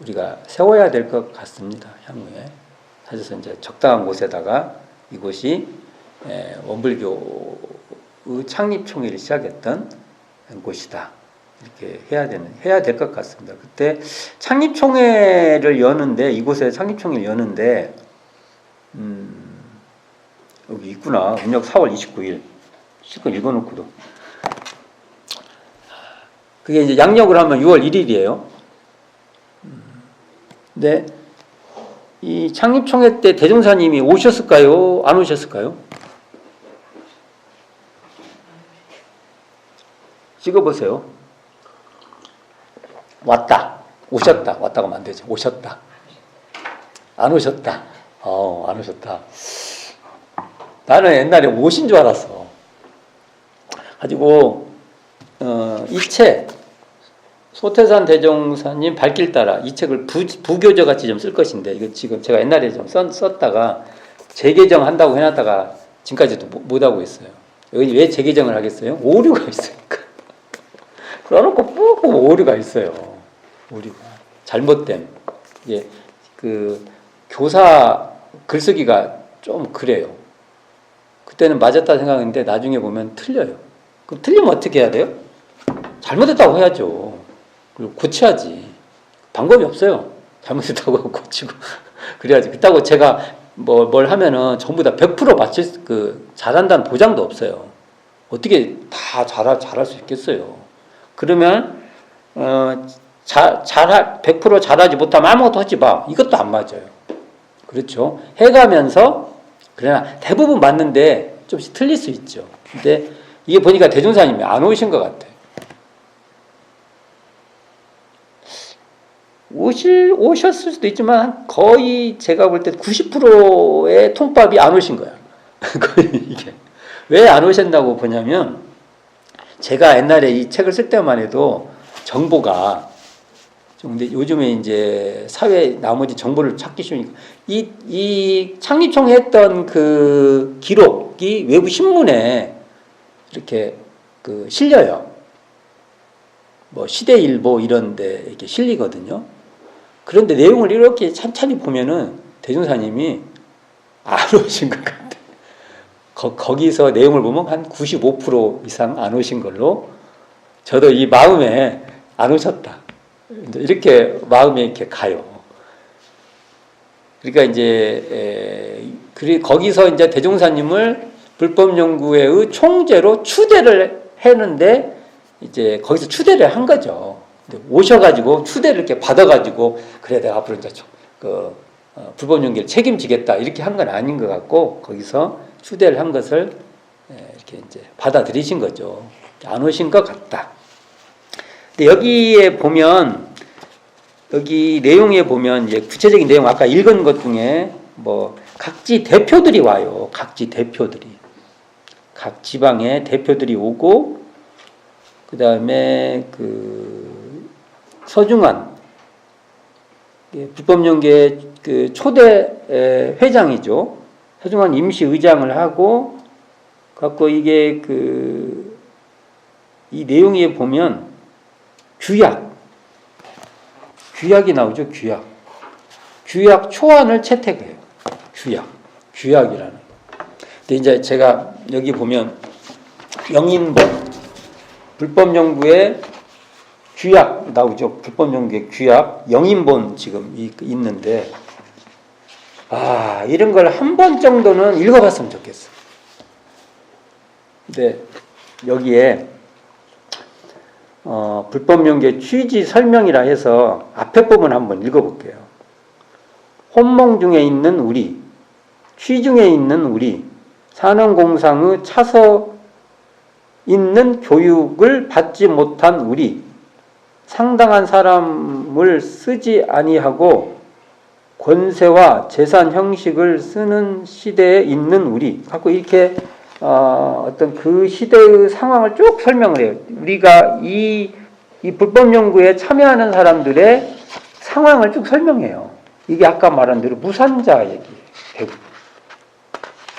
[SPEAKER 1] 우리가 세워야 될 것 같습니다. 향후에 사실서 이제 적당한 곳에다가 이곳이 원불교의 창립총회를 시작했던 곳이다. 이렇게 해야 될 것 같습니다. 그때 창립총회를 여는데 이곳에 창립총회를 여는데 여기 있구나. 음력 4월 29일 실컷 읽어놓고도 그게 이제 양력을 하면 6월 1일이에요. 근데 이 창립총회 때 대종사님이 오셨을까요? 안 오셨을까요? 찍어보세요. 왔다. 오셨다. 왔다고 하면 안 되죠. 오셨다. 안 오셨다. 안 오셨다. 나는 옛날에 오신 줄 알았어. 가지고 이 책 소태산 대종사님 발길 따라 이 책을 부교재 같이 좀 쓸 것인데 이거 지금 제가 옛날에 좀 썼다가 재개정 한다고 해놨다가 지금까지도 못 하고 있어요. 여기 왜 재개정을 하겠어요? 오류가 있으니까. 그러놓고 꾹꾹 오류가 있어요. 오류가 잘못된. 예, 그 교사 글쓰기가 좀 그래요. 그때는 맞았다 생각했는데 나중에 보면 틀려요. 그럼 틀리면 어떻게 해야 돼요? 잘못했다고 해야죠. 그리고 고쳐야지. 방법이 없어요. 잘못했다고 하고 고치고 그래야지. 그렇다고 제가 뭘 하면은 전부 다 100% 맞출 잘한다는 보장도 없어요. 어떻게 다 잘할 수 있겠어요? 그러면 100% 잘하지 못하면 아무것도 하지 마. 이것도 안 맞아요. 그렇죠? 해가면서 그러나 대부분 맞는데 좀씩 틀릴 수 있죠. 근데 이게 보니까 대종사님이 안 오신 것 같아요. 오셨을 수도 있지만 거의 제가 볼 때 90%의 통밥이 안 오신 거야. 거의 이게. 왜 안 오신다고 보냐면 제가 옛날에 이 책을 쓸 때만 해도 정보가 근데 요즘에 이제 사회 나머지 정보를 찾기 쉬우니까 이 창립총회 했던 그 기록이 외부 신문에 이렇게 실려요. 뭐 시대일보 이런데 이렇게 실리거든요. 그런데 내용을 이렇게 찬찬히 보면은 대종사님이 안 오신 것 같아. 거기서 내용을 보면 한 95% 이상 안 오신 걸로 저도 이 마음에 안 오셨다. 이렇게 마음에 이렇게 가요. 그러니까 이제 거기서 이제 대종사님을 불법연구회의 총재로 추대를 했는데 이제 거기서 추대를 한 거죠. 오셔가지고 추대를 이렇게 받아가지고 그래 내가 앞으로 이제 불법연구를 책임지겠다 이렇게 한 건 아닌 것 같고 거기서 추대를 한 것을 이렇게 이제 받아들이신 거죠. 안 오신 것 같다. 근데 여기에 보면 여기 내용에 보면 이제 구체적인 내용 아까 읽은 것 중에 뭐 각지 대표들이 와요. 각지 대표들이 각 지방의 대표들이 오고 그 다음에 서중환 불법연구회 초대 회장이죠. 서중환 임시의장을 하고 갖고 이게 이 내용에 보면 규약이 나오죠. 규약 초안을 채택해요. 규약이라는. 근데 이제 제가 여기 보면 영인본 불법연구회 규약 나오죠. 불법연구회 규약 영인본 지금 있는데 이런 걸 한 번 정도는 읽어봤으면 좋겠어. 근데 여기에 불법연구회 취지 설명이라 해서 앞에 부분 한번 읽어볼게요. 혼몽 중에 있는 우리, 취중에 있는 우리, 산업공상의 차서 있는 교육을 받지 못한 우리, 상당한 사람을 쓰지 아니하고 권세와 재산 형식을 쓰는 시대에 있는 우리, 갖고 이렇게 어떤 그 시대의 상황을 쭉 설명을 해요. 우리가 이 불법연구에 참여하는 사람들의 상황을 쭉 설명해요. 이게 아까 말한 대로 무산자 얘기예요.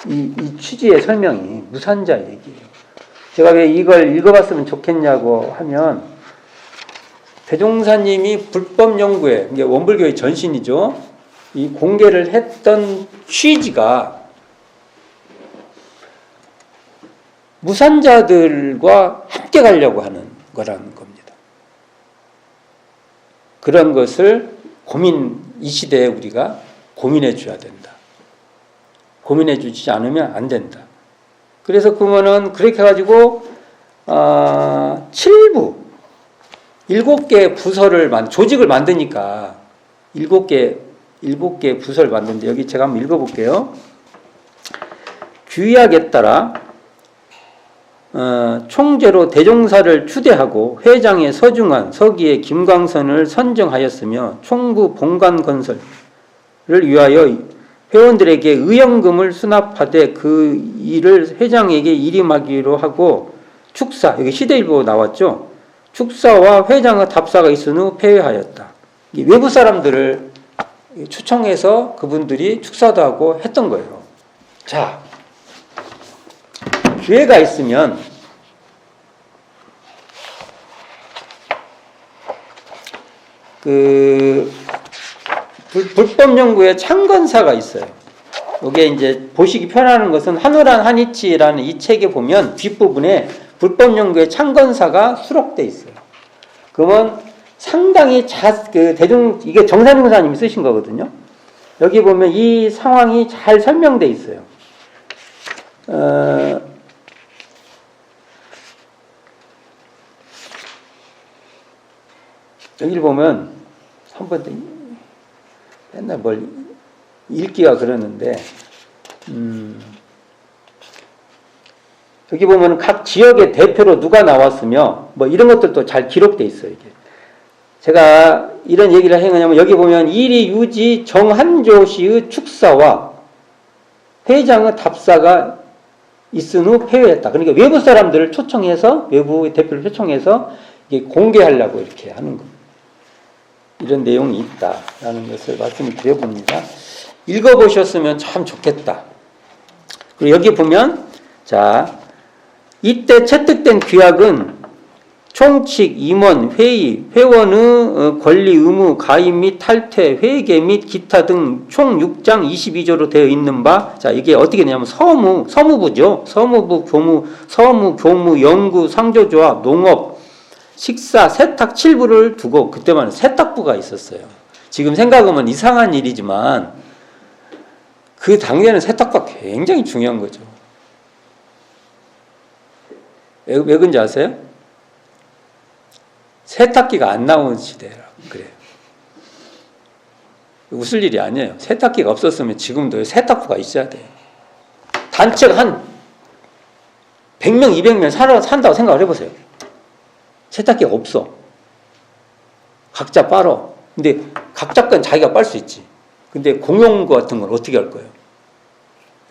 [SPEAKER 1] 이 취지의 설명이 무산자 얘기예요. 제가 왜 이걸 읽어봤으면 좋겠냐고 하면 대종사님이 불법연구회, 이게 원불교의 전신이죠. 이 공개를 했던 취지가 무산자들과 함께 가려고 하는 거라는 겁니다. 그런 것을 이 시대에 우리가 고민해 줘야 된다. 고민해 주지 않으면 안 된다. 그래서 그러면은 그렇게 해가지고 7개 부서를 조직을 만드니까 7개 부서를 만드는데 여기 제가 한번 읽어볼게요. 규약에 따라 총재로 대종사를 추대하고 회장의 서중환, 서기의 김광선을 선정하였으며 총부 본관 건설을 위하여 회원들에게 의연금을 수납하되 그 일을 회장에게 일임하기로 하고 축사, 여기 시대일보 나왔죠. 축사와 회장의 답사가 있은 후 폐회하였다. 외부 사람들을 초청해서 그분들이 축사도 하고 했던 거예요. 자, 기회가 있으면 불법연구회 창건사가 있어요. 이게 이제 보시기 편한 것은 한우란 한이치라는 이 책에 보면 뒷부분에 불법연구회 창건사가 수록돼 있어요. 그러면 상당히 이게 정산용 사님이 쓰신 거거든요. 여기 보면 이 상황이 잘 설명돼 있어요. 여기를 보면 한번 맨날 뭘 읽기가 그러는데 여기 보면 각 지역의 대표로 누가 나왔으며 뭐 이런 것들도 잘 기록돼 있어요. 이게. 제가 이런 얘기를 하냐면 여기 보면 이리 유지 정한조씨의 축사와 회장의 답사가 있은 후 폐회했다. 그러니까 외부 사람들을 초청해서 외부 대표를 초청해서 이게 공개하려고 이렇게 하는 거. 이런 내용이 있다라는 것을 말씀을 드려봅니다. 읽어보셨으면 참 좋겠다. 그리고 여기 보면 자 이때 채택된 규약은 총칙, 임원, 회의, 회원의 권리, 의무, 가입 및 탈퇴, 회계 및 기타 등 총 6장 22조로 되어 있는 바, 자, 이게 어떻게 되냐면 서무부죠. 서무부, 교무, 연구, 상조조합, 농업, 식사, 세탁 7부를 두고, 그때만 세탁부가 있었어요. 지금 생각하면 이상한 일이지만, 그 당대는 세탁기가 굉장히 중요한 거죠. 왜 그런지 아세요? 세탁기가 안 나온 시대라고 그래요. 웃을 일이 아니에요. 세탁기가 없었으면 지금도 세탁기가 있어야 돼요. 단체가 한 100명, 200명 산다고 생각을 해보세요. 세탁기가 없어. 각자 빨어. 근데 각자 건 자기가 빨 수 있지. 근데 공용 거 같은 건 어떻게 할 거예요?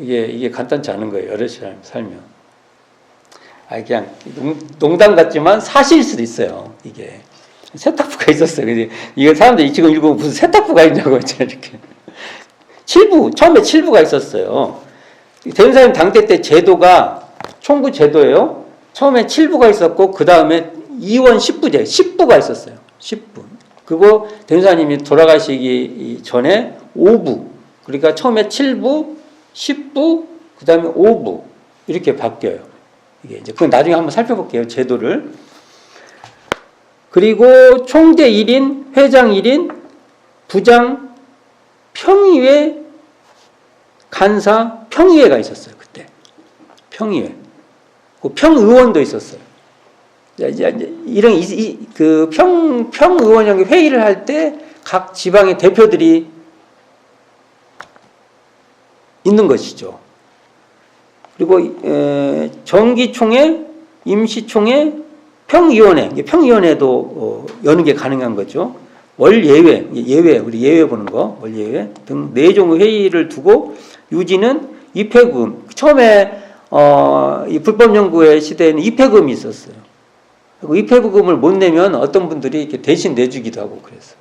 [SPEAKER 1] 이게 간단치 않은 거예요. 여러 사람 살면. 그냥 농담 같지만 사실일 수도 있어요. 이게. 세탁부가 있었어요. 근데 이게 사람들이 지금 읽으면 무슨 세탁부가 있냐고 이렇게. 처음에 7부가 있었어요. 대전사님 당대 때 제도가 총부 제도예요. 처음에 7부가 있었고 그 다음에 2원 10부제 10부가 있었어요. 10부. 그리고 대전사님이 돌아가시기 전에 5부. 그러니까 처음에 7부, 10부, 그 다음에 5부 이렇게 바뀌어요. 이게 이제 그건 나중에 한번 살펴볼게요. 제도를. 그리고 총재 1인, 회장 1인, 부장, 평의회, 간사, 평의회가 있었어요. 그때 평의회, 평의원도 있었어요. 이런 그 평의원형 회의를 할 때 각 지방의 대표들이 있는 것이죠. 그리고 정기총회, 임시총회, 평의원회, 평의원회도 여는 게 가능한 거죠. 월예회, 우리 예회 보는 거, 월예회 등 4종의 회의를 두고 유지는 입회금. 처음에 이 불법연구회 시대에는 입회금이 있었어요. 그리고 입회금을 못 내면 어떤 분들이 이렇게 대신 내주기도 하고 그랬어요.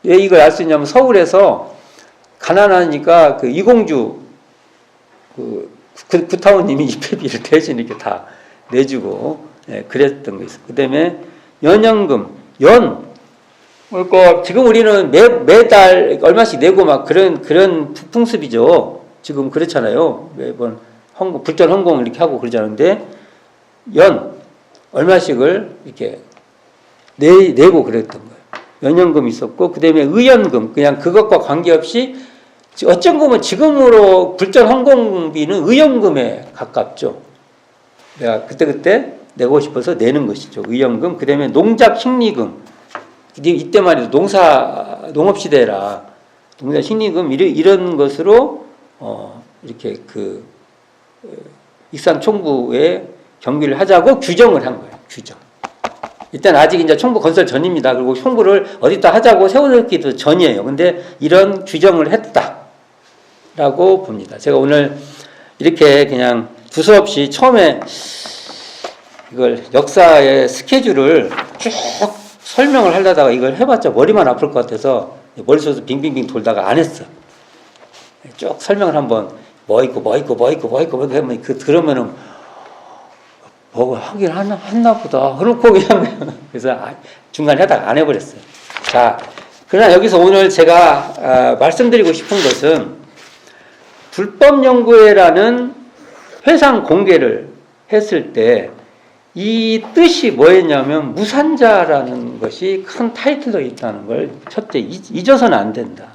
[SPEAKER 1] 왜 이걸 알 수 있냐면 서울에서 가난하니까 그 이공주 구타원님이 입회비를 대신 이렇게 다 내주고 그랬던 거 있어요. 그 다음에 연연금, 그러니까 지금 우리는 매달 얼마씩 내고 막 그런 풍습이죠. 지금 그렇잖아요. 매번 불전 헌금 이렇게 하고 그러자는데 얼마씩을 이렇게 내고 그랬던 거예요. 연연금 있었고 그 다음에 의연금, 그냥 그것과 관계없이 어쩐 보면 지금으로 불전 헌금비는 의연금에 가깝죠. 내가 그때 내고 싶어서 내는 것이죠. 의연금. 그 다음에 농작 식리금. 이때만 해도 농업시대라 농작 식리금 이런 것으로 이렇게 익산 총부에 경비를 하자고 규정을 한 거예요. 규정. 일단 아직 이제 총부 건설 전입니다. 그리고 총부를 어디다 하자고 세워놓기도 전이에요. 근데 이런 규정을 했다라고 봅니다. 제가 오늘 이렇게 그냥 두서없이 처음에 이걸 역사의 스케줄을 쭉 설명을 하려다가 이걸 해봤자 머리만 아플 것 같아서 머릿속에서 빙빙빙 돌다가 안 했어. 쭉 설명을 한번 뭐 있고 하면 그러면은 뭐 하긴 했나 보다 그렇고 그냥 그래서 중간에 하다가 안 해버렸어요. 자, 그러나 여기서 오늘 제가 말씀드리고 싶은 것은 불법연구회라는 회상 공개를 했을 때 이 뜻이 뭐였냐면 무산자라는 것이 큰 타이틀로 있다는 걸 첫째 잊어서는 안 된다.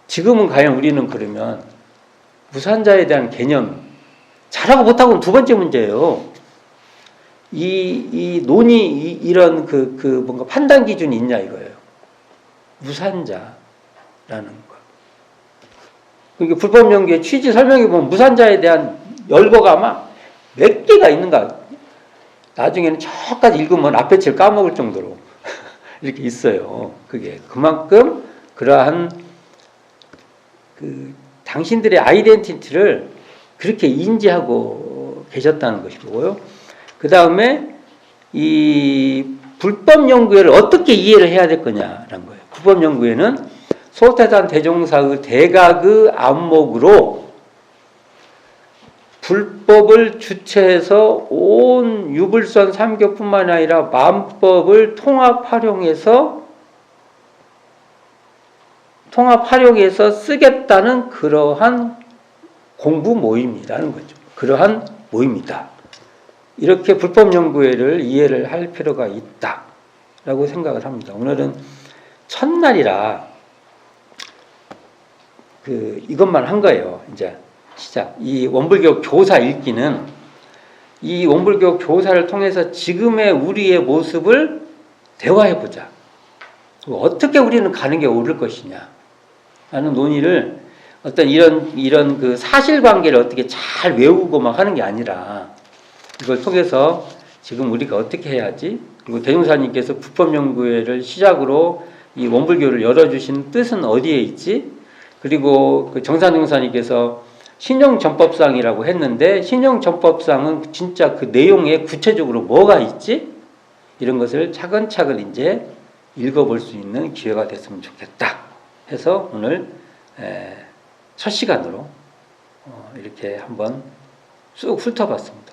[SPEAKER 1] 지금은 과연 우리는 그러면 무산자에 대한 개념 잘하고 못하고는 두 번째 문제예요. 이 논의 이런 뭔가 판단 기준이 있냐 이거예요. 무산자라는 것. 그러니까 불법연구의 취지 설명해 보면 무산자에 대한 열거가 막 몇 개가 있는가. 나중에는 저까지 읽으면 앞에 칠 까먹을 정도로 이렇게 있어요. 그게 그만큼 그러한 당신들의 아이덴티티를 그렇게 인지하고 계셨다는 것이고요. 그 다음에 이 불법연구회를 어떻게 이해를 해야 될 거냐라는 거예요. 불법연구회는 소태산 대종사의 대각의 안목으로 불법을 주체해서 온 유불선 삼교뿐만 아니라 만법을 통합 활용해서 쓰겠다는 그러한 공부 모임이라는 거죠. 그러한 모임이다. 이렇게 불법연구회를 이해를 할 필요가 있다라고 생각을 합니다. 오늘은 첫날이라 이것만 한 거예요. 이제 시작. 이 원불교 교사 읽기는 이 원불교 교사를 통해서 지금의 우리의 모습을 대화해 보자. 어떻게 우리는 가는 게 옳을 것이냐 하는 논의를 어떤 이런 그 사실관계를 어떻게 잘 외우고 막 하는 게 아니라 이걸 통해서 지금 우리가 어떻게 해야지, 그리고 대종사님께서 불법연구회를 시작으로 이 원불교를 열어주신 뜻은 어디에 있지, 그리고 그 정산용사님께서 신용전법상이라고 했는데 신용전법상은 진짜 그 내용에 구체적으로 뭐가 있지, 이런 것을 차근차근 이제 읽어볼 수 있는 기회가 됐으면 좋겠다 해서 오늘 첫 시간으로 이렇게 한번 쑥 훑어봤습니다.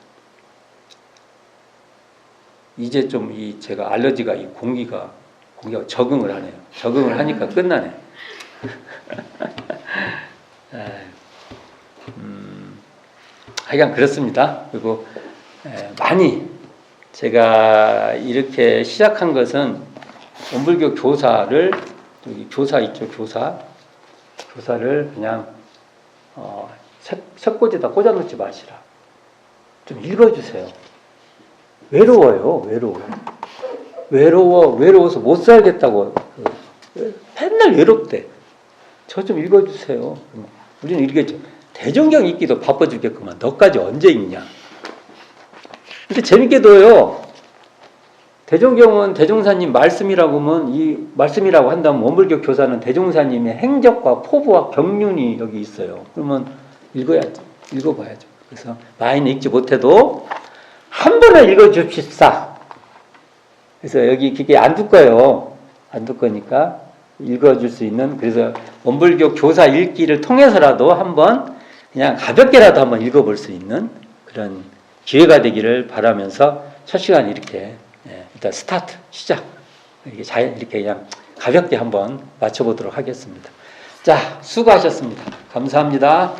[SPEAKER 1] 이제 좀 제가 알러지가 이 공기가 적응을 하네요. 적응을 하니까 끝나네. 하여간 그렇습니다. 그리고 많이 제가 이렇게 시작한 것은 원불교 교사를, 여기 교사 있죠, 교사를 그냥 책꽂이에다 꽂아놓지 마시라. 좀 읽어주세요. 외로워서 못 살겠다고 맨날 외롭대. 저 좀 읽어주세요. 우리는 읽겠죠. 대종경 읽기도 바빠 죽겠구만. 너까지 언제 읽냐. 근데 재밌게도요, 대종경은 대종사님 말씀이라고 하면, 이 말씀이라고 한다면 원불교 교사는 대종사님의 행적과 포부와 경륜이 여기 있어요. 그러면 읽어봐야죠. 그래서 많이는 읽지 못해도 한 번에 읽어줍시다. 그래서 여기 기계 안 둘 거예요. 안 둘 거니까 읽어줄 수 있는, 그래서 원불교 교사 읽기를 통해서라도 한번 그냥 가볍게라도 한번 읽어볼 수 있는 그런 기회가 되기를 바라면서 첫 시간 이렇게 일단 시작 이렇게 그냥 가볍게 한번 맞춰보도록 하겠습니다. 자, 수고하셨습니다. 감사합니다.